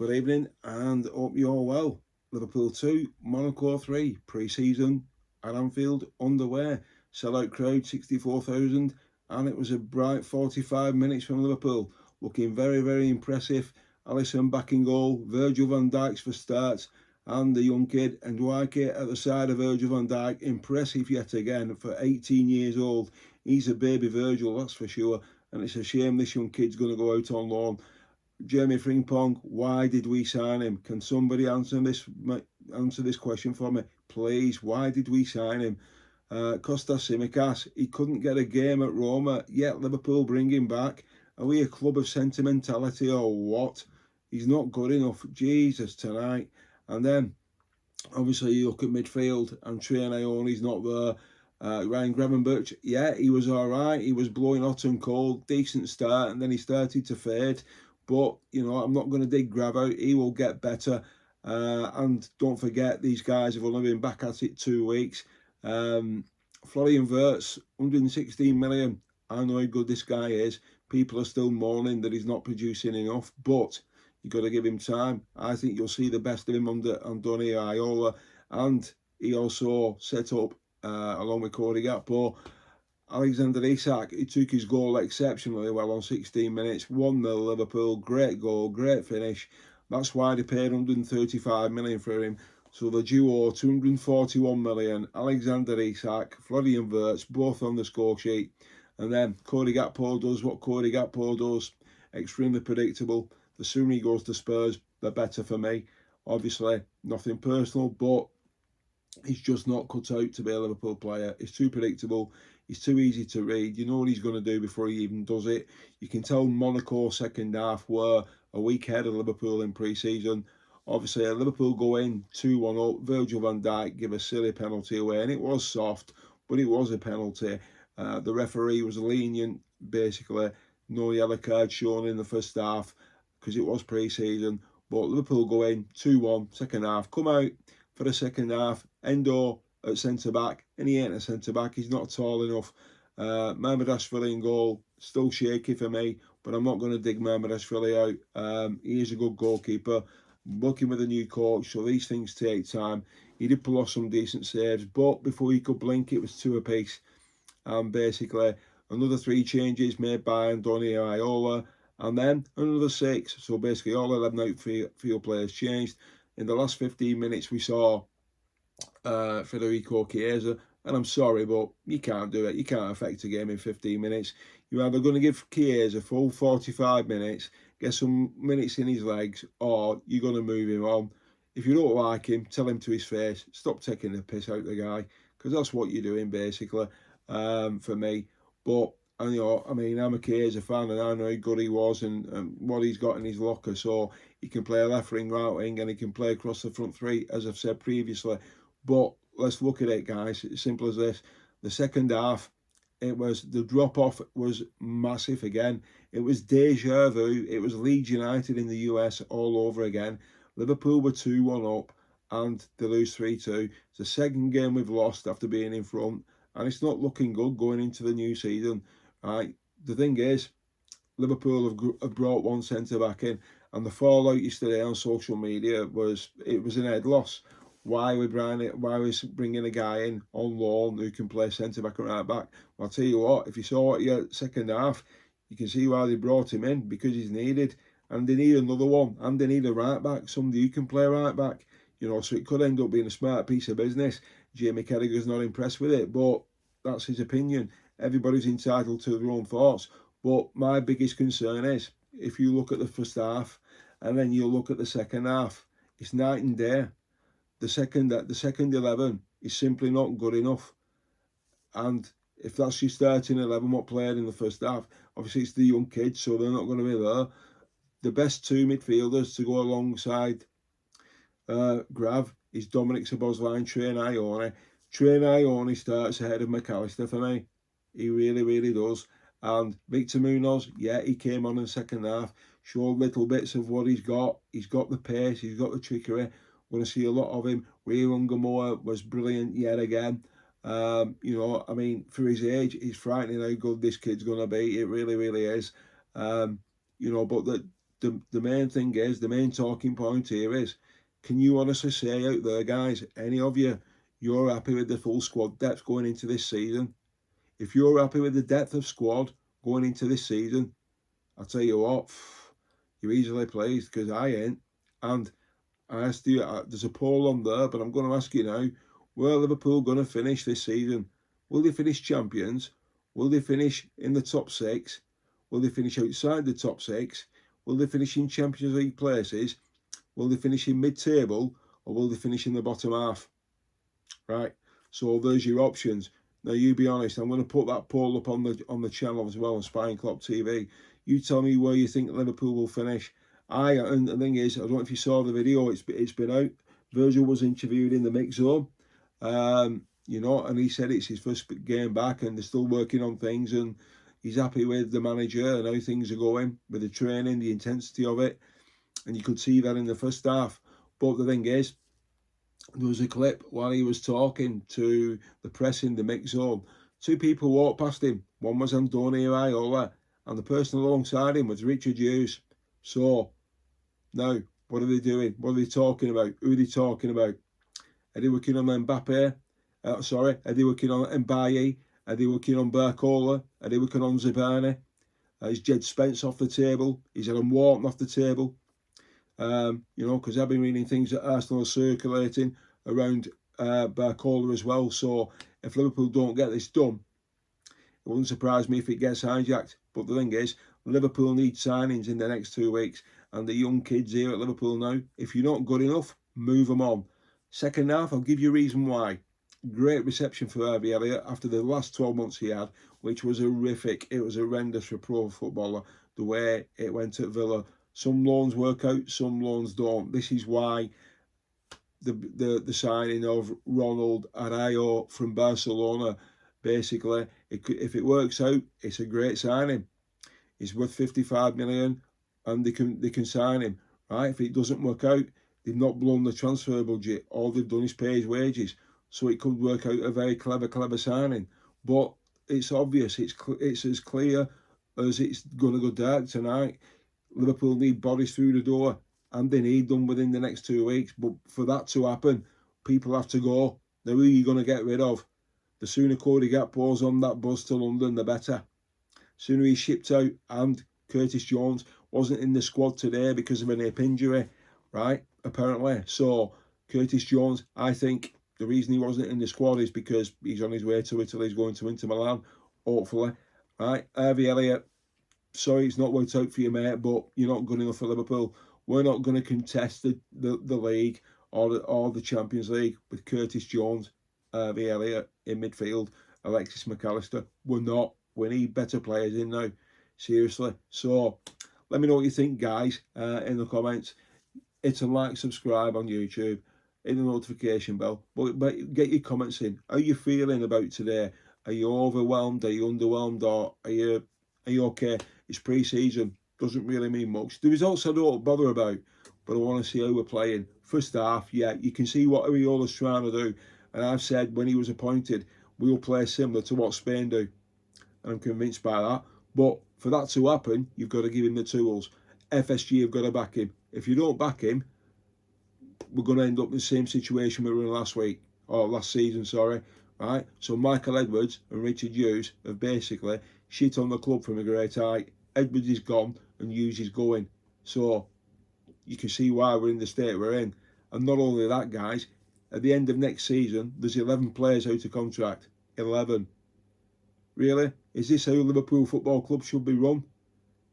Good evening and hope you're well. Liverpool 2, Monaco 3, pre-season at Anfield underway. Sellout crowd 64,000 and it was a bright 45 minutes from Liverpool. Looking very, very impressive. Alisson back in goal, Virgil van Dijk's for starts and the young kid Dwight at the side of Virgil van Dijk. Impressive yet again for 18 years old. He's a baby Virgil, that's for sure. And it's a shame this young kid's going to go out on loan. Jeremy Frimpong, why did we sign him? Can somebody answer this question for me, please? Why did we sign him? Kostas Tsimikas, he couldn't get a game at Roma, yet Liverpool bring him back. Are we a club of sentimentality or what? He's not good enough. Jesus, tonight. And then, obviously, you look at midfield and Trey Ione's not there. Ryan Gravenberch, yeah, he was all right. He was blowing hot and cold, decent start, and then he started to fade. But, I'm not going to dig Grav out. He will get better. And don't forget, these guys have only been back at it 2 weeks. Florian Wirtz, 116 million. I know how good this guy is. People are still mourning that he's not producing enough, but you've got to give him time. I think you'll see the best of him under Andoni Iraola. And he also set up, along with Cody Gakpo, Alexander Isak, he took his goal exceptionally well on 16 minutes. 1-0 Liverpool, great goal, great finish. That's why they paid 135 million for him. So the duo, 241 million, Alexander Isak, Florian Wirtz, both on the score sheet. And then Cody Gakpo does what Cody Gakpo does. Extremely predictable. The sooner he goes to Spurs, the better for me. Obviously, nothing personal, but he's just not cut out to be a Liverpool player. He's too predictable. He's too easy to read. You know what he's going to do before he even does it. You can tell Monaco second half were a week ahead of Liverpool in pre-season. Obviously, Liverpool go in 2-1 up. Virgil van Dijk give a silly penalty away, and it was soft, but it was a penalty. The referee was lenient, basically. No yellow card shown in the first half because it was pre-season. But Liverpool go in 2-1, second half. Come out for the second half. Endo at centre-back, and he ain't a centre-back. He's not tall enough. Mamardashvili in goal, still shaky for me, but I'm not going to dig Mamardashvili out. He is a good goalkeeper. Working with a new coach, so these things take time. He did pull off some decent saves, but before he could blink, it was 2 apiece. And basically, another 3 changes made by Andoni Iraola, and then another 6. So basically, all 11 outfield players changed. In the last 15 minutes, we saw Federico Chiesa, and I'm sorry, but you can't do it. You can't affect a game in 15 minutes. You're either going to give Chiesa full 45 minutes, get some minutes in his legs, or you're going to move him on. If you don't like him, tell him to his face. Stop taking the piss out of the guy, because that's what you're doing, basically, for me. But, I'm a Chiesa fan, and I know how good he was and what he's got in his locker, so he can play left wing, right wing, and he can play across the front 3, as I've said previously. But let's look at it, guys. It's simple as this. The second half, the drop-off was massive again. It was deja vu. It was Leeds United in the US all over again. Liverpool were 2-1 up and they lose 3-2. It's the second game we've lost after being in front, and it's not looking good going into the new season. Right? The thing is, Liverpool have brought one centre-back in, and the fallout yesterday on social media was an head loss. Why we bringing a guy in on loan who can play centre-back and right-back? Well, I'll tell you what, if you saw it your second half, you can see why they brought him in, because he's needed. And they need another one, and they need a right-back, somebody who can play right-back. So it could end up being a smart piece of business. Jamie Carragher's not impressed with it, but that's his opinion. Everybody's entitled to their own thoughts. But my biggest concern is, if you look at the first half, and then you look at the second half, it's night and day. The second 11 is simply not good enough. And if that's your starting 11, what played in the first half, obviously it's the young kids, so they're not going to be there. The best 2 midfielders to go alongside Grav is Dominic Szoboszlai and Trey Ione. Trey Ione starts ahead of McAllister for me. He really, really does. And Victor Munoz, yeah, he came on in the second half, showed little bits of what he's got. He's got the pace, he's got the trickery. Going to see a lot of him. Ryan Gamoa was brilliant yet again. For his age, it's frightening how good this kid's going to be. It really, really is. But the main thing is, the main talking point here is, can you honestly say out there, guys, any of you, you're happy with the full squad depth going into this season? If you're happy with the depth of squad going into this season, I'll tell you what, you're easily pleased, because I ain't. And I asked you, there's a poll on there, but I'm going to ask you now, where are Liverpool going to finish this season? Will they finish champions? Will they finish in the top 6? Will they finish outside the top 6? Will they finish in Champions League places? Will they finish in mid-table? Or will they finish in the bottom half? Right, so there's your options. Now, you be honest, I'm going to put that poll up on the channel as well on Spine Clock TV. You tell me where you think Liverpool will finish. And the thing is, I don't know if you saw the video, it's been out. Virgil was interviewed in the mix zone, you know, and he said it's his first game back and they're still working on things, and he's happy with the manager and how things are going with the training, the intensity of it, and you could see that in the first half. But the thing is, there was a clip while he was talking to the press in the mix zone. 2 people walked past him. One was Antonio Iola, and the person alongside him was Richard Hughes. So, now, what are they doing? What are they talking about? Who are they talking about? Are they working on Mbappe? Are they working on Mbaye? Are they working on Barcola? Are they working on Zidane? Is Jed Spence off the table? Is Adam Wharton off the table? You know, because I've been reading things that Arsenal are circulating around Barcola as well. So if Liverpool don't get this done, it wouldn't surprise me if it gets hijacked. But the thing is, Liverpool need signings in the next 2 weeks. And the young kids here at Liverpool now, if you're not good enough, move them on. Second half, I'll give you a reason why. Great reception for Harvey Elliott after the last 12 months he had, which was horrific. It was horrendous for a pro footballer, the way it went at Villa. Some loans work out, some loans don't. This is why the signing of Ronald Araujo from Barcelona, basically, if it works out, it's a great signing. He's worth 55 million, and they can sign him, right? If it doesn't work out, they've not blown the transfer budget. All they've done is pay his wages, so it could work out a very clever signing. But it's obvious, it's as clear as it's going to go dark tonight. Liverpool need bodies through the door, and they need them within the next 2 weeks. But for that to happen, people have to go. Now, who are you going to get rid of? The sooner Cody Gakpo's on that bus to London, the better. Sooner he's shipped out, and Curtis Jones wasn't in the squad today because of an hip injury, right? Apparently. So, Curtis Jones, I think the reason he wasn't in the squad is because he's on his way to Italy. He's going to Inter Milan, hopefully. Right? Harvey Elliott, sorry it's not worked out for you, mate, but you're not good enough for Liverpool. We're not going to contest the league or the Champions League with Curtis Jones, Harvey Elliott in midfield, Alexis McAllister. We're not. We need better players in now. Seriously. So, let me know what you think, guys, in the comments. Hit a like, subscribe on YouTube, hit the notification bell. But get your comments in. How are you feeling about today? Are you overwhelmed? Are you underwhelmed? Or are you okay? It's pre-season. Doesn't really mean much. The results I don't bother about, but I want to see how we're playing. First half, yeah, you can see what Ariola's trying to do. And I've said when he was appointed, we'll play similar to what Spain do. And I'm convinced by that. But for that to happen, you've got to give him the tools. FSG have got to back him. If you don't back him, we're going to end up in the same situation we were in last season, sorry. Right? So Michael Edwards and Richard Hughes have basically shit on the club from a great height. Edwards is gone and Hughes is going. So you can see why we're in the state we're in. And not only that, guys, at the end of next season, there's 11 players out of contract. 11. Really? Is this how Liverpool Football Club should be run?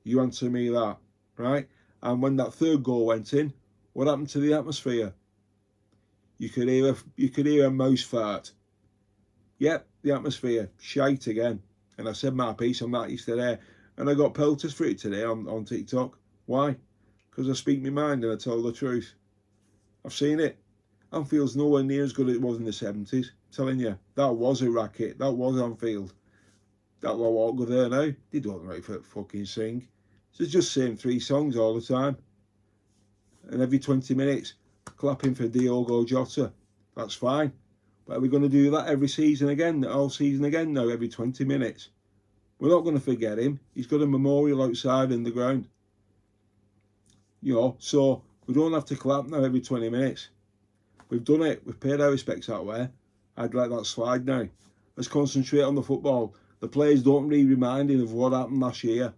You answer me that, right? And when that third goal went in, what happened to the atmosphere? You could hear a mouse fart. Yep, the atmosphere, shite again. And I said my piece on that yesterday, and I got pelters for it today on TikTok. Why? Because I speak my mind and I tell the truth. I've seen it. Anfield's nowhere near as good as it was in the 70s. I'm telling you, that was a racket. That was Anfield. That won't go there now. They don't write for fucking sing. So it's just saying 3 songs all the time. And every 20 minutes, clapping for Diogo Jota. That's fine. But are we going to do that every season again? All season again now, every 20 minutes? We're not going to forget him. He's got a memorial outside in the ground. You know, so we don't have to clap now every 20 minutes. We've done it. We've paid our respects that way. I'd let that slide now. Let's concentrate on the football. The players don't need reminding of what happened last year,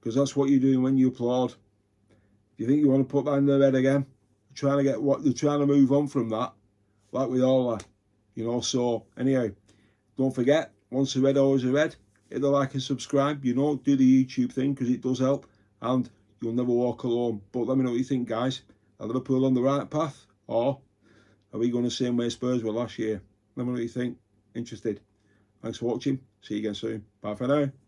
because that's what you're doing when you applaud. If you think you want to put that in their head again, they're trying to move on from that, like we all are. You know, so anyhow, don't forget, once a red, always a red. Hit the like and subscribe. You know, do the YouTube thing because it does help, and you'll never walk alone. But let me know what you think, guys. Are Liverpool on the right path, or are we going the same way Spurs were last year? Let me know what you think. Interested. Thanks for watching. See you again soon. Bye for now.